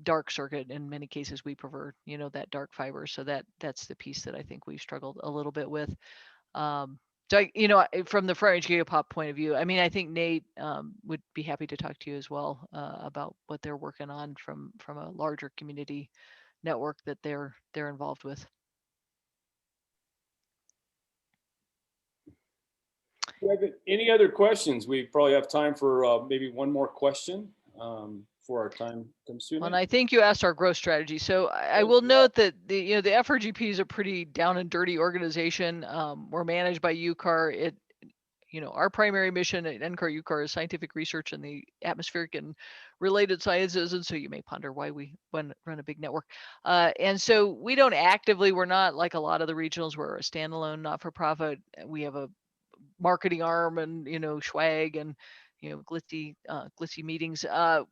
dark circuit. In many cases, we prefer, you know, that dark fiber. So that's the piece that I think we've struggled a little bit with. So, you know, from the Front Range GigaPoP point of view, I mean, I think Nate would be happy to talk to you as well about what they're working on from a larger community network that they're involved with. Any other questions? We probably have time for maybe one more question before our time comes to an end. And I think you asked our growth strategy. So I will note that the Frgp is a pretty down and dirty organization. We're managed by UCAR. You know, our primary mission at NCAR UCAR is scientific research in the atmospheric and related sciences. And so you may ponder why we run a big network. And so we don't actively, we're not like a lot of the regionals where we're a standalone not-for-profit. We have a marketing arm and, you know, swag and, you know, glitzy meetings.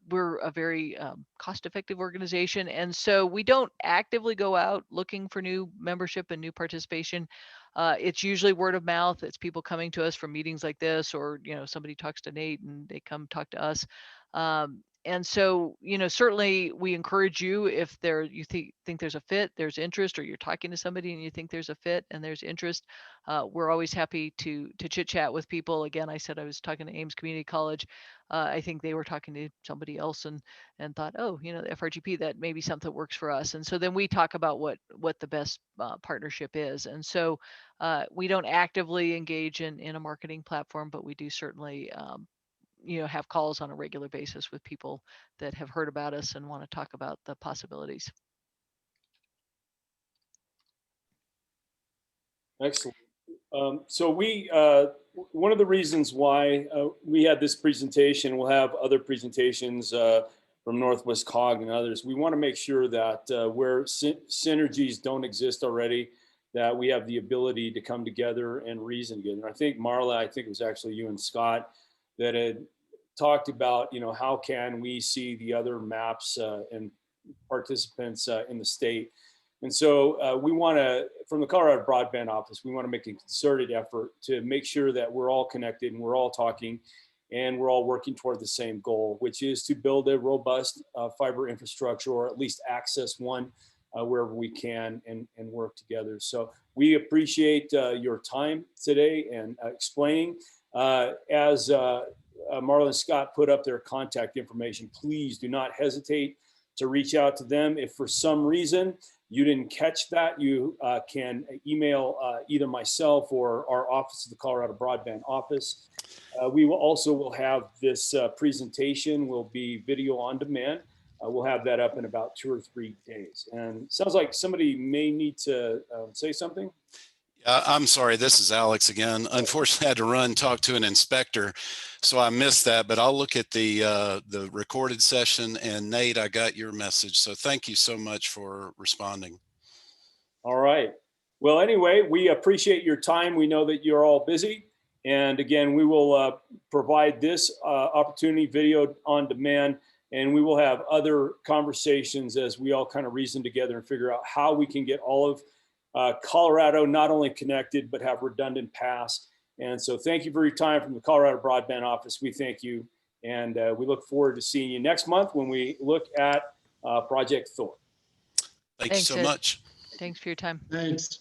We're a very cost-effective organization. And so we don't actively go out looking for new membership and new participation. It's usually word of mouth. It's people coming to us from meetings like this, or, you know, somebody talks to Nate and they come talk to us. And so, you know, certainly we encourage you, if you think there's a fit, there's interest, or you're talking to somebody and you think there's a fit and there's interest, we're always happy to chit chat with people. Again, I said I was talking to Ames Community College. I think they were talking to somebody else and thought, oh, you know, the FRGP, that may be something that works for us. And so then we talk about what the best partnership is. And so we don't actively engage in a marketing platform, but we do certainly you know, have calls on a regular basis with people that have heard about us and want to talk about the possibilities. Excellent. So one of the reasons why we had this presentation, we'll have other presentations from Northwest Cog and others. We want to make sure that where synergies don't exist already, that we have the ability to come together and reason together. And I think Marla, I think it was actually you and Scott that had talked about, you know, how can we see the other maps and participants in the state. And so we want to, from the Colorado Broadband Office, we want to make a concerted effort to make sure that we're all connected and we're all talking and we're all working toward the same goal, which is to build a robust fiber infrastructure, or at least access one wherever we can, and work together. So we appreciate your time today and explaining. As Marla and Scott put up their contact information, please do not hesitate to reach out to them. If for some reason you didn't catch that, you can email either myself or our office of the Colorado Broadband Office. We will also have this presentation will be video on demand. We'll have that up in about 2 or 3 days. And it sounds like somebody may need to say something. I'm sorry, this is Alex again. Unfortunately, I had to run talk to an inspector, so I missed that, but I'll look at the recorded session. And Nate, I got your message, so thank you so much for responding. All right. Well, anyway, we appreciate your time. We know that you're all busy, And again, we will provide this opportunity video on demand, and we will have other conversations as we all kind of reason together and figure out how we can get all of Colorado not only connected, but have redundant paths. And so thank you for your time from the Colorado Broadband Office. We thank you. And we look forward to seeing you next month when we look at Project Thor. Thank you so much. Thanks for your time. Thanks.